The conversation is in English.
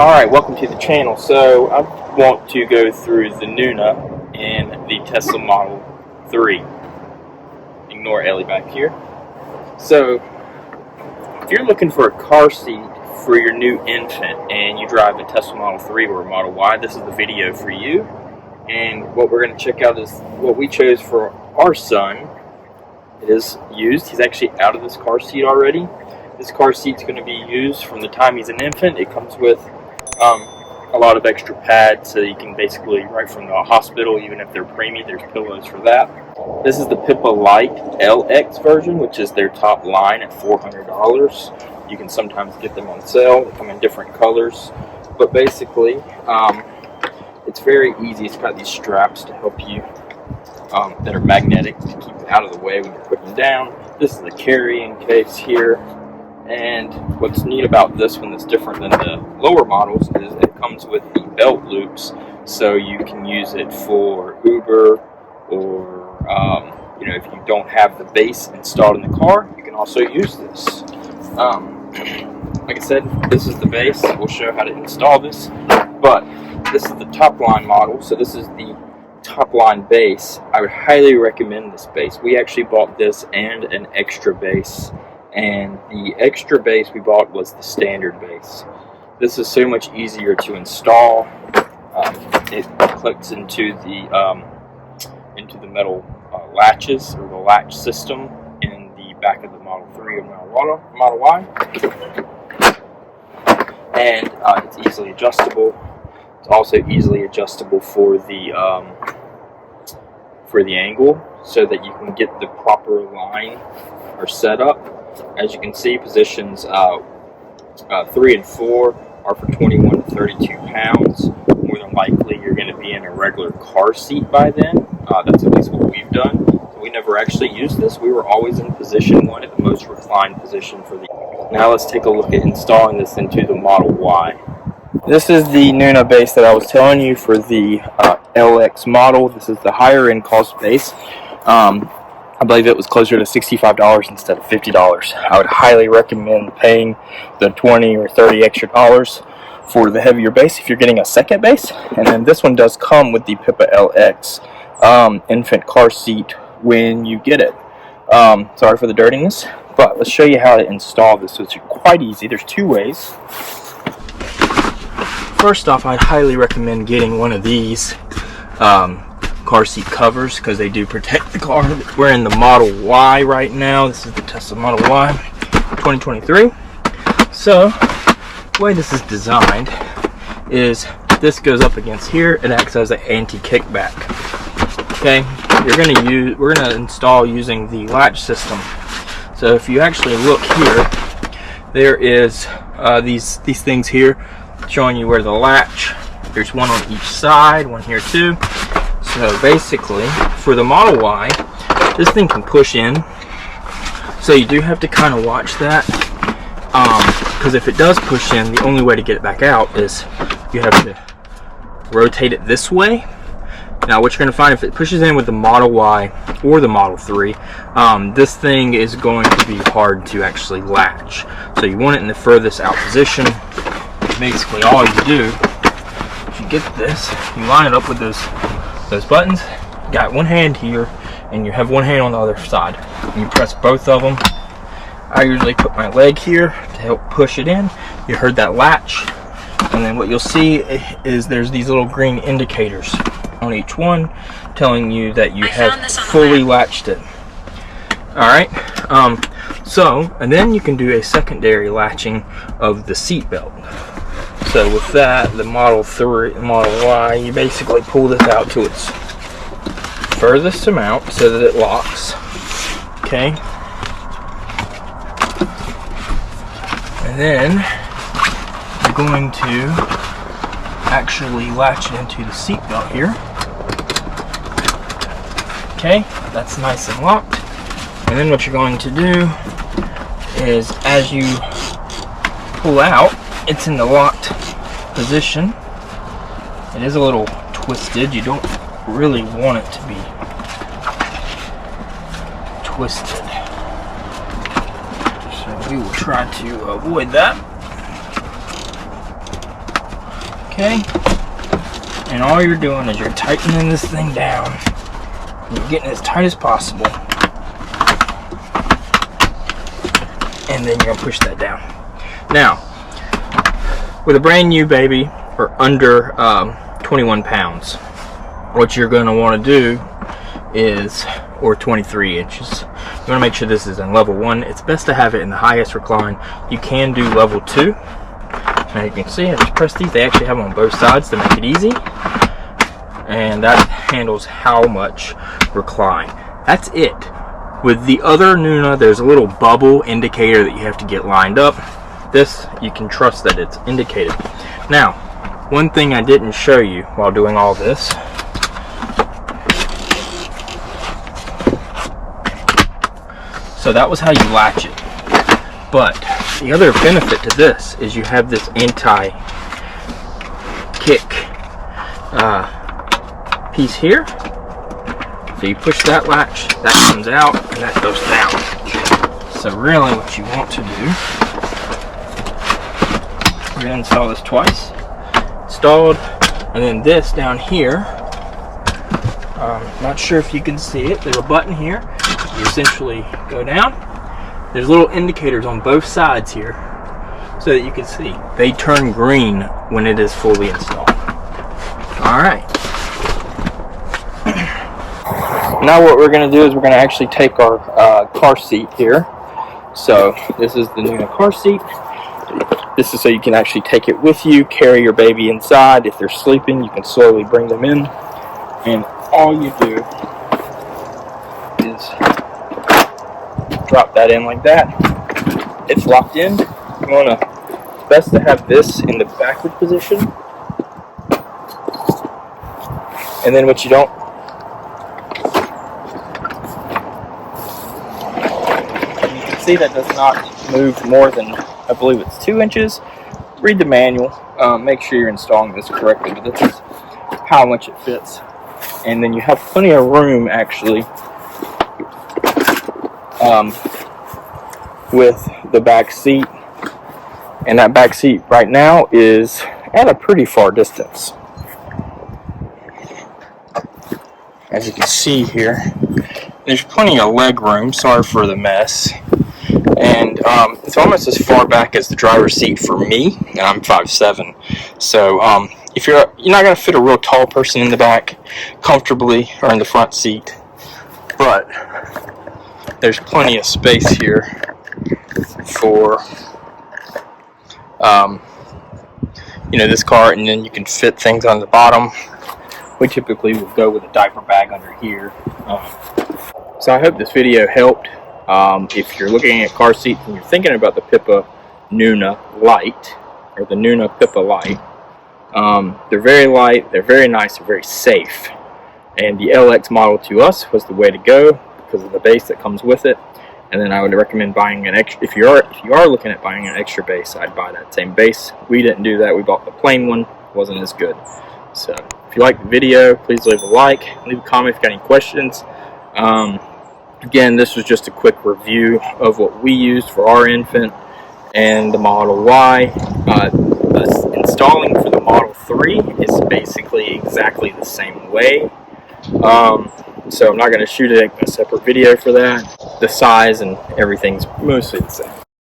Alright, welcome to the channel. So I want to go through the Nuna and the Tesla Model 3. Ignore Ellie back here. So if you're looking for a car seat for your new infant and you drive a Tesla Model 3 or a Model Y, this is the video for you. And what we're going to check out is what we chose for our son. It is used. He's actually out of this car seat already. This car seat's going to be used from the time he's an infant. It comes with a lot of extra pads, so you can basically, right from the hospital, even if they're preemie, there's pillows for that. This is the Pipa Lite RELX version, which is their top line at $400. You can sometimes get them on sale. They come in different colors, but basically it's very easy. It's got these straps to help you that are magnetic to keep it out of the way when you're putting down. This is the carrying case here. And what's neat about this one that's different than the lower models is it comes with the belt loops, so you can use it for Uber or if you don't have the base installed in the car, you can also use this. Like I said, this is the base. We'll show how to install this, but this is the top line model, so this is the top line base. I would highly recommend this base. We actually bought this and an extra base. And the extra base we bought was the standard base. This is so much easier to install. It clicks into the metal latches, or the latch system in the back of the Model 3 or Model Y. And it's easily adjustable. It's also easily adjustable for the angle, so that you can get the proper line or setup. As you can see, positions 3 and 4 are for 21 to 32 pounds. More than likely, you're going to be in a regular car seat by then. That's at least what we've done. So we never actually used this. We were always in position 1 at the most reclined position for the. Now let's take a look at installing this into the Model Y. This is the Nuna base that I was telling you for the RELX model. This is the higher end cost base. I believe it was closer to $65 instead of $50. I would highly recommend paying the $20 or $30 extra dollars for the heavier base if you're getting a second base. And then this one does come with the Pipa RELX infant car seat when you get it. Sorry for the dirtiness, but let's show you how to install this. So it's quite easy. There's 2 ways. First off, I'd highly recommend getting one of these car seat covers, because they do protect the car. We're in the Model Y right now. This is the Tesla Model Y 2023. So the way this is designed is this goes up against here. It acts as an anti-kickback. Okay, we're gonna install using the latch system. So if you actually look here, there is these things here showing you where the latch. There's one on each side, one here too. So basically, for the Model Y, this thing can push in. So you do have to kind of watch that, because if it does push in, the only way to get it back out is you have to rotate it this way. Now what you're going to find, if it pushes in with the Model Y or the Model 3, this thing is going to be hard to actually latch. So you want it in the furthest out position. Basically all you do, if you get this, you line it up with those buttons. You got one hand here and you have one hand on the other side, and you press both of them. I usually put my leg here to help push it in. You heard that latch, and then what you'll see is there's these little green indicators on each one telling you that you have fully latched it. Alright, and then you can do a secondary latching of the seat belt. So with that, the Model 3, Model Y, you basically pull this out to its furthest amount so that it locks. Okay. And then you're going to actually latch it into the seat belt here. Okay, that's nice and locked. And then what you're going to do is, as you pull out, it's in the locked position. It is a little twisted. You don't really want it to be twisted. So we will try to avoid that. Okay, and all you're doing is you're tightening this thing down. You're getting as tight as possible, and then you're gonna push that down. Now, with a brand new baby or under 21 pounds, what you're gonna want to do is, or 23 inches, you want to make sure this is in level 1. It's best to have it in the highest recline. You can do level 2. Now you can see I just press these. They actually have them on both sides to make it easy, and that handles how much recline. That's it. With the other Nuna, there's a little bubble indicator that you have to get lined up. This, you can trust that it's indicated. Now, one thing I didn't show you while doing all this, so that was how you latch it. But the other benefit to this is you have this anti-kick piece here. So you push that latch, that comes out, and that goes down. So really what you want to do, we're going to install this twice. Installed, and then this down here, not sure if you can see it, there's a button here. You essentially go down. There's little indicators on both sides here so that you can see. They turn green when it is fully installed. Alright. Now what we're going to do is we're going to actually take our car seat here. So this is the Nuna car seat. This is so you can actually take it with you, carry your baby inside. If they're sleeping, you can slowly bring them in. And all you do is drop that in like that. It's locked in. You want to, it's best to have this in the backward position. And then what you don't, you can see that does not move more than, I believe it's 2 inches. Read the manual. Make sure you're installing this correctly, but this is how much it fits. And then you have plenty of room actually with the back seat, and that back seat right now is at a pretty far distance. As you can see here, there's plenty of leg room. Sorry for the mess. And it's almost as far back as the driver's seat for me, and I'm 5'7". So if you're not going to fit a real tall person in the back comfortably or in the front seat, but there's plenty of space here for this car, and then you can fit things on the bottom. We typically will go with a diaper bag under here. So I hope this video helped. If you're looking at car seats and you're thinking about the Pipa Nuna Lite, or the Nuna Pipa Lite, they're very light, they're very nice, they're very safe. And the RELX model to us was the way to go because of the base that comes with it. And then I would recommend buying an extra, if you are looking at buying an extra base, I'd buy that same base. We didn't do that, we bought the plain one, it wasn't as good. So if you liked the video, please leave a like, leave a comment if you got any questions. Again, this was just a quick review of what we used for our infant and the Model Y. Installing for the Model 3 is basically exactly the same way. So I'm not going to shoot a separate video for that. The size and everything's mostly the same.